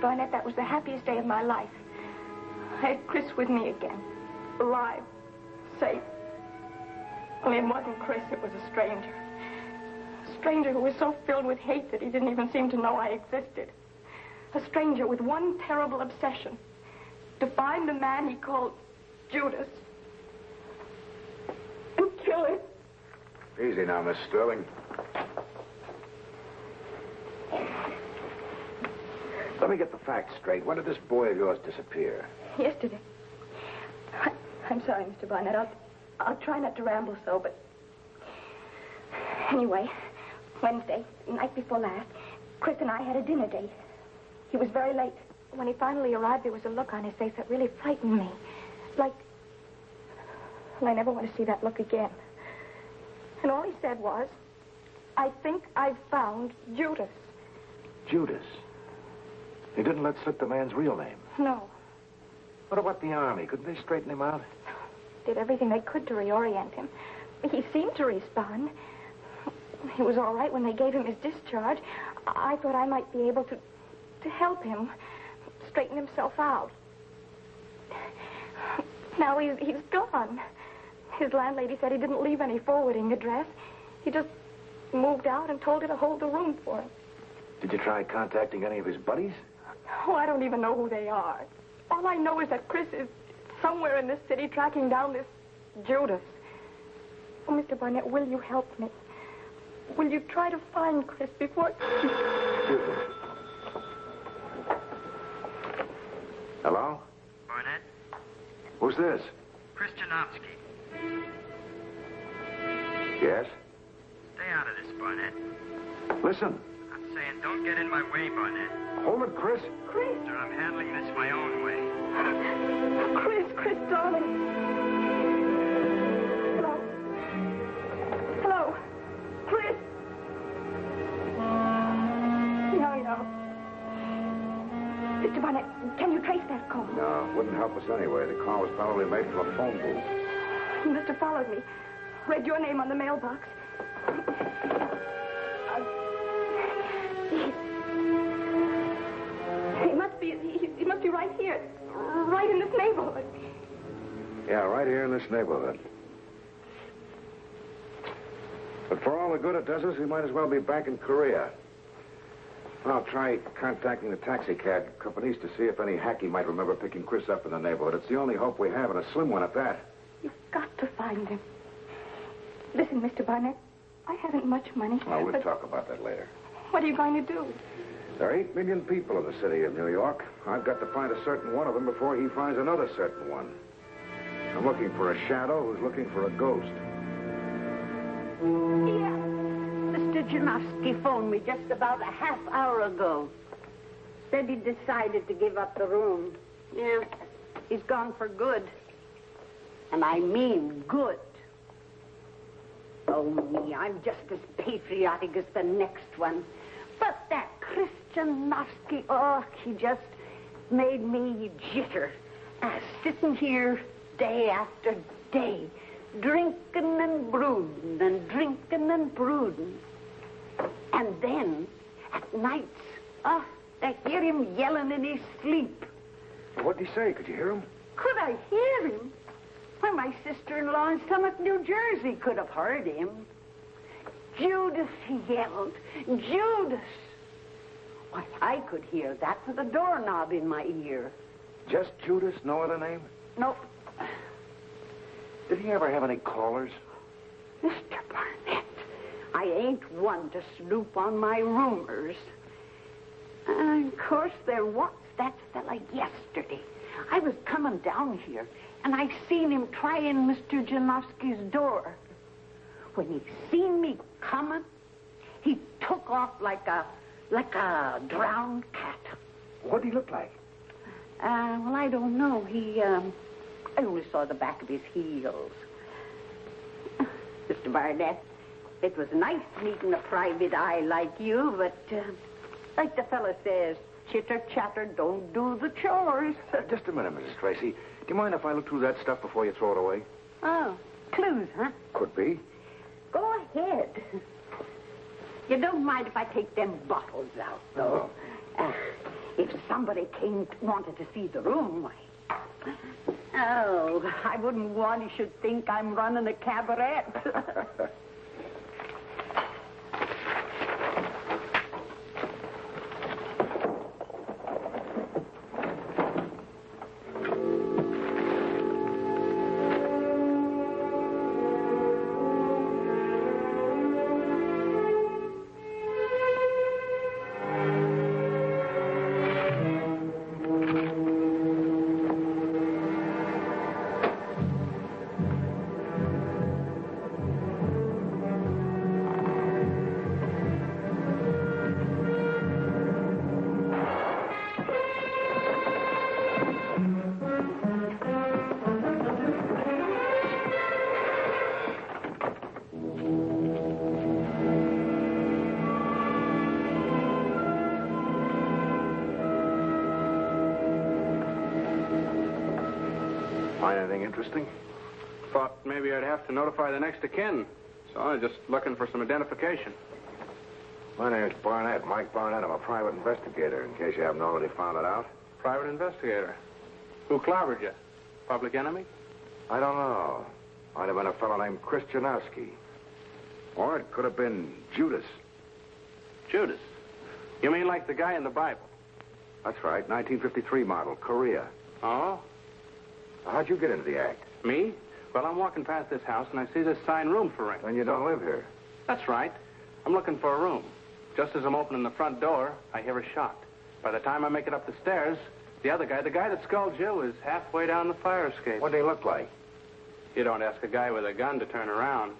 Barnett, that was the happiest day of my life. I had Chris with me again. Alive. Safe. Only it wasn't Chris, it was a stranger. A stranger who was so filled with hate that he didn't even seem to know I existed. A stranger with one terrible obsession. To find the man he called Judas. And kill him. Easy now, Miss Sterling. Let me get the facts straight. When did this boy of yours disappear? Yesterday. I'm sorry, Mr. Barnett. I'll try not to ramble so, but... Anyway, Wednesday, the night before last, Chris and I had a dinner date. He was very late. When he finally arrived, there was a look on his face that really frightened me. Like... Well, I never want to see that look again. And all he said was, I think I've found Judas. Judas? He didn't let slip the man's real name? No. What about the Army? Couldn't they straighten him out? Did everything they could to reorient him. He seemed to respond. He was all right when they gave him his discharge. I thought I might be able to help him straighten himself out. Now he's gone. His landlady said he didn't leave any forwarding address. He just moved out and told her to hold the room for him. Did you try contacting any of his buddies? Oh, I don't even know who they are. All I know is that Chris is somewhere in this city tracking down this Judas. Oh, Mr. Barnett, will you help me? Will you try to find Chris before... Excuse me. Hello? Barnett? Who's this? Chris Janowski. Yes? Stay out of this, Barnett. Listen. I'm saying don't get in my way, Barnett. Hold it, Chris. Chris! Sir, I'm handling this my own way. Chris, darling. Hello? Hello? Chris? No. Mr. Barnett, can you trace that call? No, it wouldn't help us anyway. The call was probably made from a phone booth. He must have followed me. Read your name on the mailbox. He must be right here. Right in this neighborhood. Yeah, right here in this neighborhood. But for all the good it does us, we might as well be back in Korea. I'll try contacting the taxi cab companies to see if any hacky might remember picking Chris up in the neighborhood. It's the only hope we have, and a slim one at that. You've got to find him. Listen, Mr. Barnett, I haven't much money. Well, we'll talk about that later. What are you going to do? There are 8 million people in the city of New York. I've got to find a certain one of them before he finds another certain one. I'm looking for a shadow who's looking for a ghost. Yeah. Mr. Janowski phoned me just about a half hour ago. Said he decided to give up the room. Yeah, he's gone for good. And I mean good. Oh, me, I'm just as patriotic as the next one. But that Chris Janowski, oh, he just made me jitter. Sitting here day after day, drinking and brooding and drinking and brooding. And then, at nights, oh, I hear him yelling in his sleep. What did he say? Could you hear him? Could I hear him? Why, my sister-in-law in Summit, New Jersey could have heard him. Judas, he yelled. Judas. Why, I could hear that with a doorknob in my ear. Just Judas? No other name? Nope. Did he ever have any callers? Mr. Barnett, I ain't one to snoop on my rumors. Of course, there was that fella yesterday. I was coming down here, and I seen him trying Mr. Janowski's door. When he seen me coming, he took off like a drowned cat. What did he look like? Well, I don't know. I only saw the back of his heels. Mr. Barnett, it was nice meeting a private eye like you, but like the fella says, chitter-chatter don't do the chores. Just a minute, Mrs. Tracy. Do you mind if I look through that stuff before you throw it away? Oh, clues, huh? Could be. Go ahead. You don't mind if I take them bottles out, though? If somebody wanted to see the room, why... Oh, I wouldn't want he should think I'm running a cabaret. Find anything interesting? Thought maybe I'd have to notify the next of kin. So I'm just looking for some identification. My name's Barnett, Mike Barnett. I'm a private investigator, in case you haven't already found it out. Private investigator. Who clobbered you? Public enemy? I don't know. Might have been a fellow named Christianowski. Or it could have been Judas. Judas? You mean like the guy in the Bible? That's right, 1953 model, Korea. Oh? How'd you get into the act? Me? Well, I'm walking past this house and I see this sign, room for rent. Then you don't live here. That's right. I'm looking for a room. Just as I'm opening the front door, I hear a shot. By the time I make it up the stairs, the other guy, the guy that sculled you, is halfway down the fire escape. What did he look like? You don't ask a guy with a gun to turn around.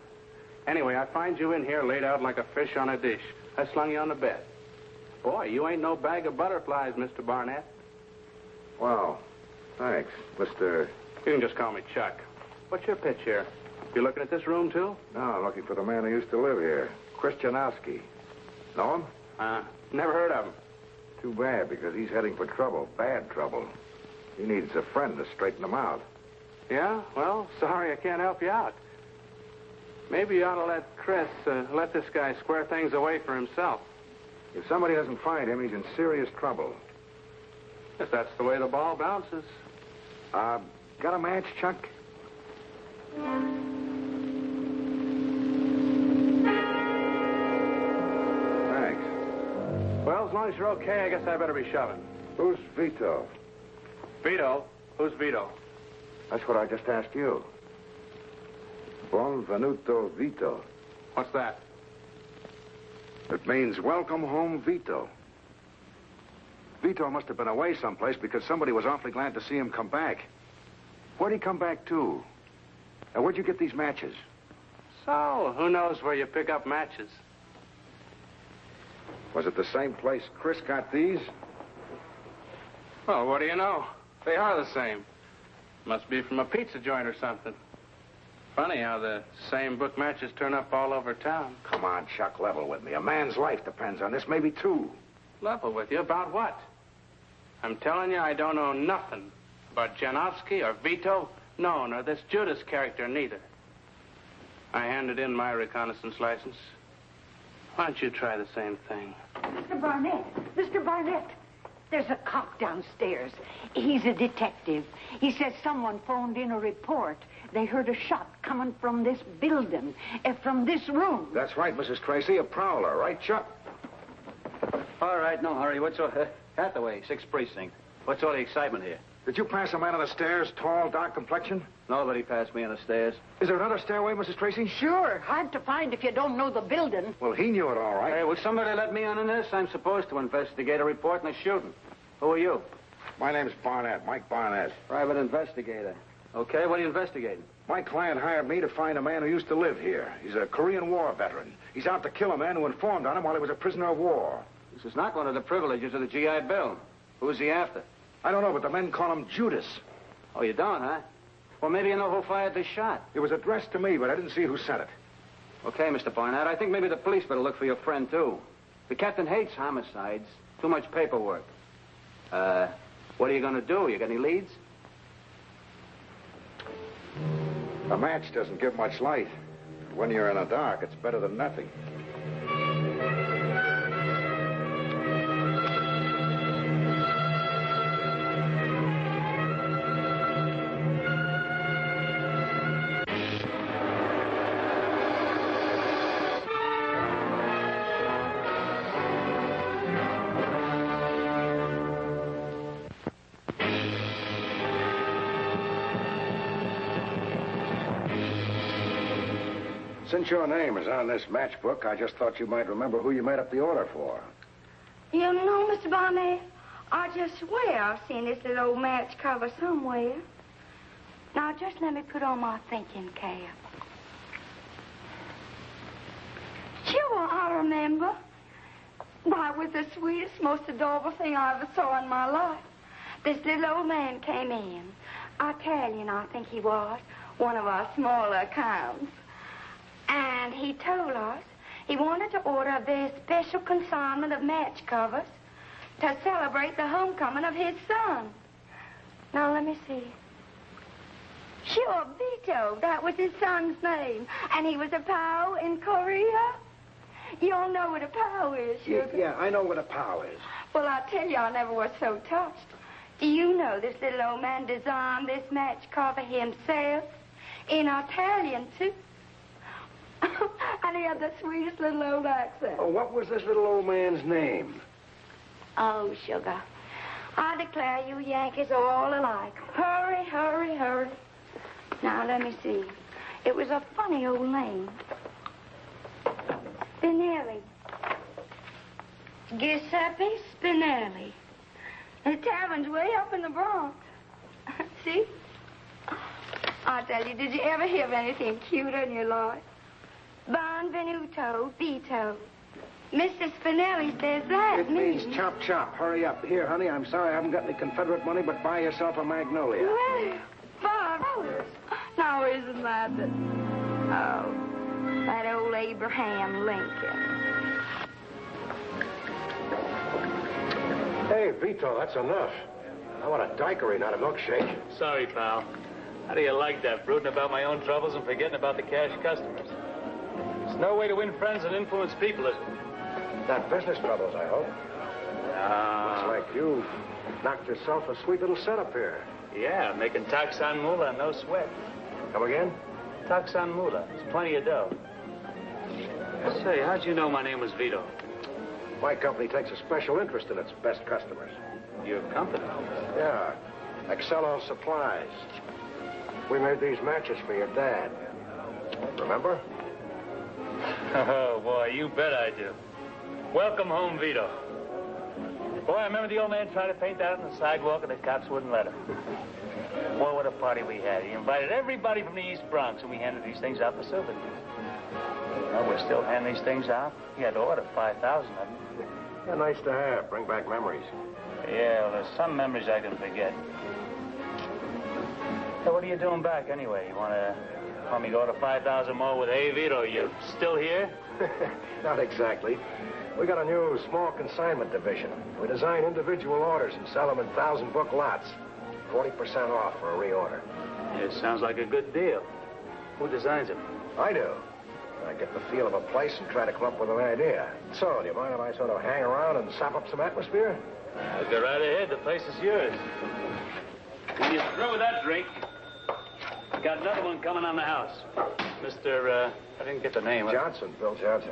Anyway, I find you in here laid out like a fish on a dish. I slung you on the bed. Boy, you ain't no bag of butterflies, Mr. Barnett. Well, thanks, Mr... You can just call me Chuck. What's your pitch here? You looking at this room, too? No, I'm looking for the man who used to live here, Christianowski. Know him? Never heard of him. Too bad, because he's heading for trouble, bad trouble. He needs a friend to straighten him out. Yeah? Well, sorry I can't help you out. Maybe you ought to let Chris let this guy square things away for himself. If somebody doesn't find him, he's in serious trouble. If that's the way the ball bounces. Got a match, Chuck? Thanks. Well, as long as you're okay, I guess I better be shoving. Who's Vito? Vito? Who's Vito? That's what I just asked you. Buonvenuto Vito. What's that? It means welcome home, Vito. Vito must have been away someplace because somebody was awfully glad to see him come back. Where'd he come back to? And where'd you get these matches? So, who knows where you pick up matches? Was it the same place Chris got these? Well, what do you know? They are the same. Must be from a pizza joint or something. Funny how the same book matches turn up all over town. Come on, Chuck, level with me. A man's life depends on this, maybe two. Level with you? About what? I'm telling you, I don't know nothing about Janowski or Vito. No, nor this Judas character, neither. I handed in my reconnaissance license. Why don't you try the same thing? Mr. Barnett, Mr. Barnett, there's a cop downstairs. He's a detective. He says someone phoned in a report. They heard a shot coming from this building, from this room. That's right, Mrs. Tracy, a prowler, right, Chuck? All right, no hurry. What's all... Hathaway, 6th Precinct. What's all the excitement here? Did you pass a man on the stairs, tall, dark complexion? Nobody passed me on the stairs. Is there another stairway, Mrs. Tracy? Sure, hard to find if you don't know the building. Well, he knew it all right. Hey, will somebody let me on in this? I'm supposed to investigate a report and a shooting. Who are you? My name's Barnett, Mike Barnett. Private investigator. Okay, what are you investigating? My client hired me to find a man who used to live here. He's a Korean War veteran. He's out to kill a man who informed on him while he was a prisoner of war. This is not one of the privileges of the GI Bill. Who's he after? I don't know, but the men call him Judas. Oh, you don't, huh? Well, maybe you know who fired the shot. It was addressed to me, but I didn't see who sent it. Okay, Mr. Barnett, I think maybe the police better look for your friend, too. The captain hates homicides. Too much paperwork. What are you going to do? You got any leads? A match doesn't give much light. When you're in the dark, it's better than nothing. Since your name is on this matchbook, I just thought you might remember who you made up the order for. You know, Mr. Barnett, I just swear I've seen this little old match cover somewhere. Now, just let me put on my thinking cap. Sure, I remember. Why, it was the sweetest, most adorable thing I ever saw in my life. This little old man came in. Italian, I think he was. One of our smaller accounts. And he told us he wanted to order a very special consignment of match covers to celebrate the homecoming of his son. Now, let me see. Sure, Vito. That was his son's name. And he was a POW in Korea. You all know what a POW is, sugar? Yeah, I know what a POW is. Well, I tell you, I never was so touched. Do you know this little old man designed this match cover himself? In Italian, too. And he had the sweetest little old accent. Oh, what was this little old man's name? Oh, sugar. I declare you Yankees are all alike. Hurry, hurry, hurry. Now, let me see. It was a funny old name. Spinelli. Giuseppe Spinelli. The tavern's way up in the Bronx. See? I tell you, did you ever hear of anything cuter in your life? Benvenuto, Vito. Mr. Spinelli says that. It means chop, chop. Hurry up. Here, honey, I'm sorry I haven't got any Confederate money, but buy yourself a magnolia. Well, $5. Now, isn't that the... Oh, that old Abraham Lincoln. Hey, Vito, that's enough. I want a daiquiri, not a milkshake. Sorry, pal. How do you like that, brooding about my own troubles and forgetting about the cash customers? There's no way to win friends and influence people, is it? Not business troubles, I hope. Looks like you knocked yourself a sweet little setup here. Yeah, making taxan moolah, no sweat. Come again? Taxan moolah. It's plenty of dough. Say, how'd you know my name was Vito? My company takes a special interest in its best customers. Your company? Yeah, Excello Supplies. We made these matches for your dad. Remember? Oh, boy, you bet I do. Welcome home, Vito. Boy, I remember the old man trying to paint that on the sidewalk and the cops wouldn't let him. Boy, what a party we had. He invited everybody from the East Bronx, and we handed these things out for souvenirs. Well, we're still handing these things out. He had to order 5,000 of them. Yeah, nice to have. Bring back memories. Yeah, well, there's some memories I can forget. So what are you doing back, anyway? You want me to go to 5,000 more with Hey, Vito? You still here? Not exactly. We got a new small consignment division. We design individual orders and sell them in 1,000-book lots. 40% off for a reorder. It sounds like a good deal. Who designs it? I do. I get the feel of a place and try to come up with an idea. So, do you mind if I sort of hang around and sop up some atmosphere? Go right ahead. The place is yours. When you're through with that drink, got another one coming on the house. Mr., I didn't get the name. Johnson, Bill Johnson.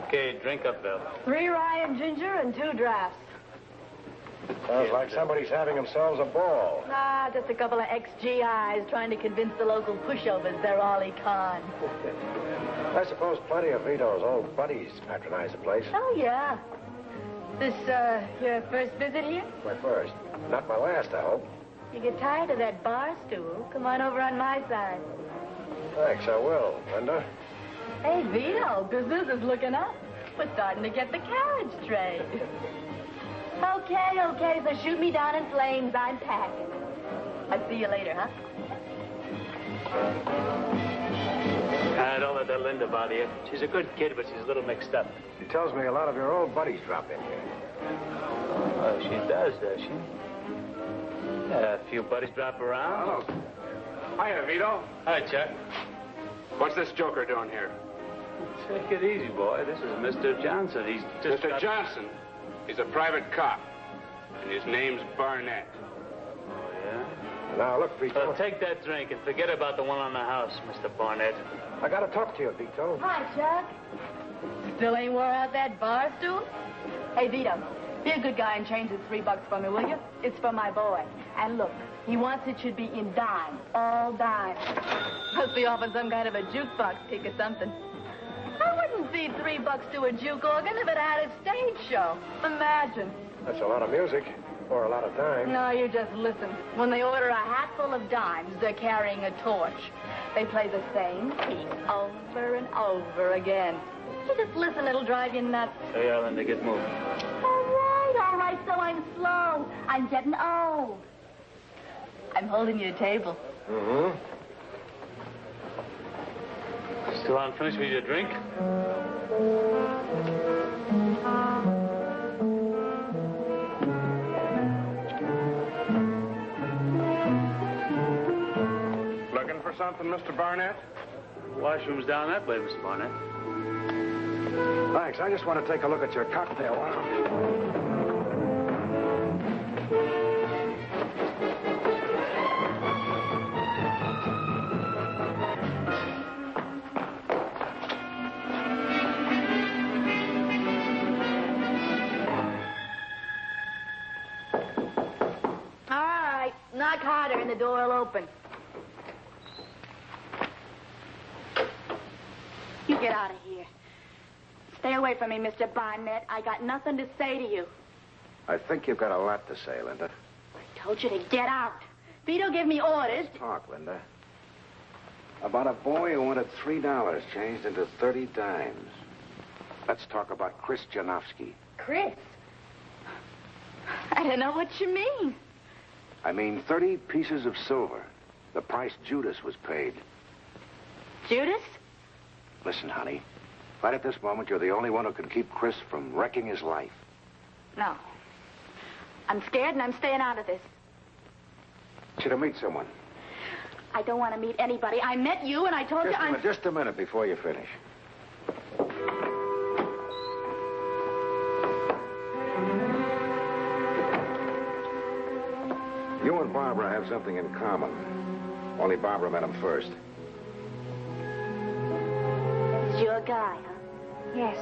Okay, drink up, Bill. 3 rye and ginger and 2 drafts. Sounds like somebody's having themselves a ball. Ah, just a couple of ex-GIs trying to convince the local pushovers they're Ollie Khan. I suppose plenty of Vito's old buddies patronize the place. Oh, yeah. This, your first visit here? My first. Not my last, I hope. You get tired of that bar stool? Come on over on my side. Thanks, I will. Linda? Hey, Vito, business is looking up. We're starting to get the carriage trade. Okay, so shoot me down in flames. I'm packing. I'll see you later, huh? Don't let that Linda bother you. She's a good kid, but she's a little mixed up. She tells me a lot of your old buddies drop in here. Oh, she does she? Yeah, a few buddies drop around. Hello. Hiya, Vito. Hi, Chuck. What's this joker doing here? Take it easy, boy. This is Mr. Johnson. He's just Mr. Johnson. He's a private cop. And his name's Barnett. Oh, yeah? Now, look, Vito. Well, take that drink and forget about the one on the house, Mr. Barnett. I gotta talk to you, Vito. Hi, Chuck. Still ain't wore out that bar stool? Hey, Vito, be a good guy and change the $3 for me, will you? It's for my boy. And look, he wants it should be in dime, all dime. Must be off on some kind of a jukebox kick or something. I wouldn't feed $3 to a juke organ if it had a stage show. Imagine. That's a lot of music, or a lot of time. No, you just listen. When they order a hatful of dimes, they're carrying a torch. They play the same piece over and over again. You just listen, it'll drive you nuts. Hey, Linda, get moving. All right, so I'm slow. I'm getting old. I'm holding you a table. Mm-hmm. Still haven't finished with your drink? Looking for something, Mr. Barnett? Washroom's down that way, Mr. Barnett. Thanks. I just want to take a look at your cocktail lounge. Knock harder and the door will open. You get out of here. Stay away from me, Mr. Barnett. I got nothing to say to you. I think you've got a lot to say, Linda. I told you to get out. Vito gave me orders. Talk, Linda. About a boy who wanted $3 changed into 30 dimes. Let's talk about Chris Janowski. Chris? I don't know what you mean. I mean 30 pieces of silver. The price Judas was paid. Judas? Listen, honey. Right at this moment, you're the only one who can keep Chris from wrecking his life. No. I'm scared and I'm staying out of this. I want you to meet someone. I don't want to meet anybody. I met you and I told you I'm... Just a minute before you finish. You and Barbara have something in common. Only Barbara met him first. He's your guy, huh? Yes,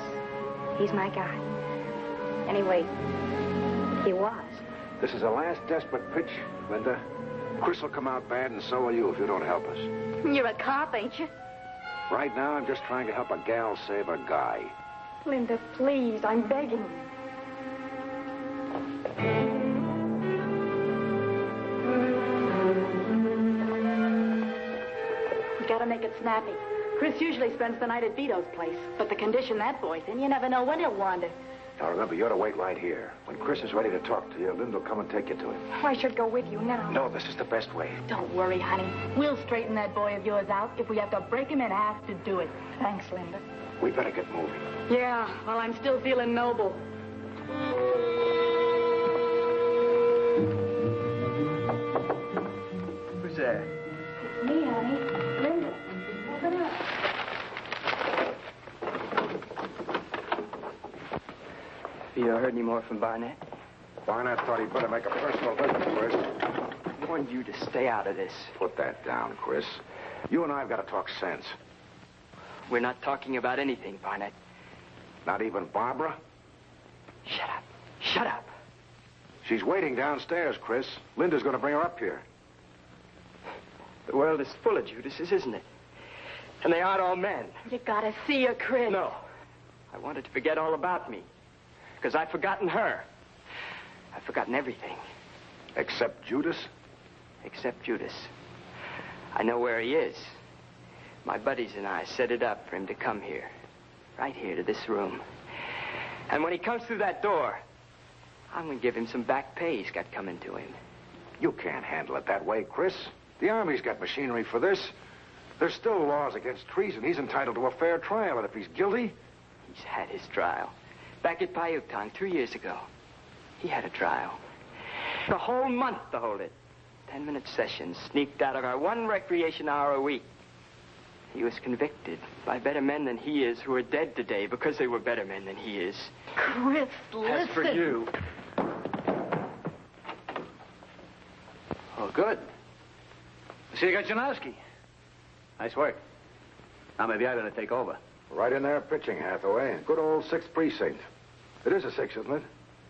he's my guy. Anyway, he was. This is a last desperate pitch, Linda. Chris will come out bad, and so will you if you don't help us. You're a cop, ain't you? Right now, I'm just trying to help a gal save a guy. Linda, please, I'm begging. We gotta make it snappy. Chris usually spends the night at Vito's place, but the condition that boy's in, you never know when he'll wander. Now, remember, you ought to wait right here. When Chris is ready to talk to you, Linda will come and take you to him. I should go with you now. No, this is the best way. Don't worry, honey. We'll straighten that boy of yours out. If we have to break him in half to do it. Thanks, Linda. We better get moving. Yeah, well, I'm still feeling noble. Who's there? It's me, honey. Linda. Open up. You heard any more from Barnett? Barnett thought he'd better make a personal visit first. I warned you to stay out of this. Put that down, Chris. You and I have got to talk sense. We're not talking about anything, Barnett. Not even Barbara? Shut up. Shut up. She's waiting downstairs, Chris. Linda's going to bring her up here. The world is full of Judases, isn't it? And they aren't all men. You gotta see her, Chris. No. I wanted to forget all about me. Because I've forgotten her. I've forgotten everything. Except Judas? Except Judas. I know where he is. My buddies and I set it up for him to come here. Right here to this room. And when he comes through that door, I'm going to give him some back pay he's got coming to him. You can't handle it that way, Chris. The Army's got machinery for this. There's still laws against treason. He's entitled to a fair trial, and if he's guilty... He's had his trial. Back at Paiutang 2 years ago. He had a trial. The whole month to hold it. 10-minute sessions sneaked out of our one recreation hour a week. He was convicted by better men than he is who are dead today because they were better men than he is. Chris, listen. As for you... Oh, good. See, you got Janowski. Nice work. Now maybe I'm going to take over. Right in there pitching, Hathaway. Good old 6th precinct. It is a 6, isn't it?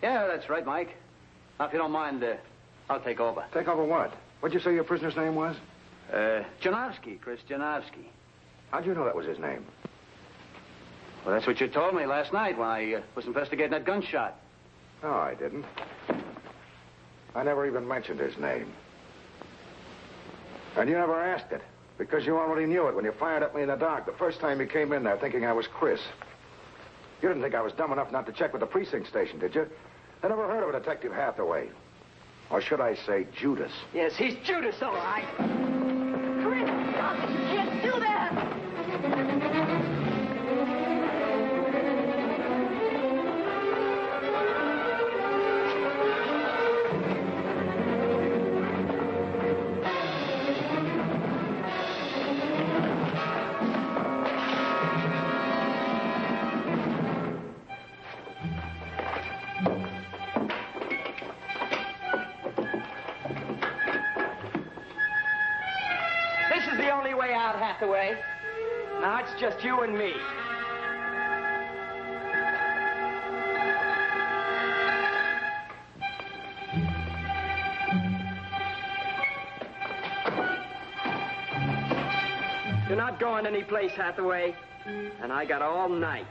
Yeah, that's right, Mike. Now, if you don't mind, I'll take over. Take over what? What'd you say your prisoner's name was? Janowski, Chris Janowski. How'd you know that was his name? Well, that's what you told me last night when I was investigating that gunshot. No, I didn't. I never even mentioned his name. And you never asked it, because you already knew it when you fired at me in the dark the first time you came in there thinking I was Chris. You didn't think I was dumb enough not to check with the precinct station, did you? I never heard of a Detective Hathaway. Or should I say Judas? Yes, he's Judas, all right. Chris, stop it. You can't do that. Hathaway. Now it's just you and me. You're not going anyplace, Hathaway. And I got all night.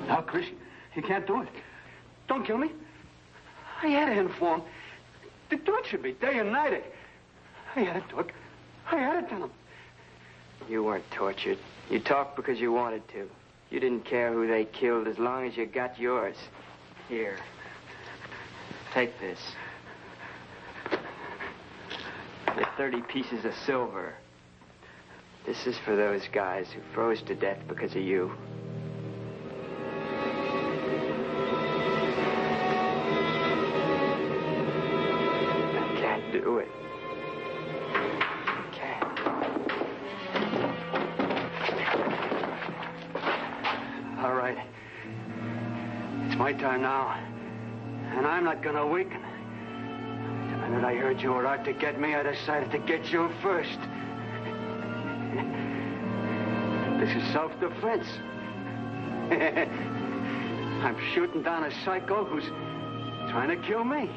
Now, Chris, you can't do it. Don't kill me. I had to inform. The torture me day and night. I had to talk. I had to tell him. You weren't tortured. You talked because you wanted to. You didn't care who they killed as long as you got yours. Here. Take this. The 30 pieces of silver. This is for those guys who froze to death because of you. I can't do it. I can't. All right. It's my time now. And I'm not gonna weaken. The minute I heard you were out to get me, I decided to get you first. This is self-defense. I'm shooting down a psycho who's trying to kill me.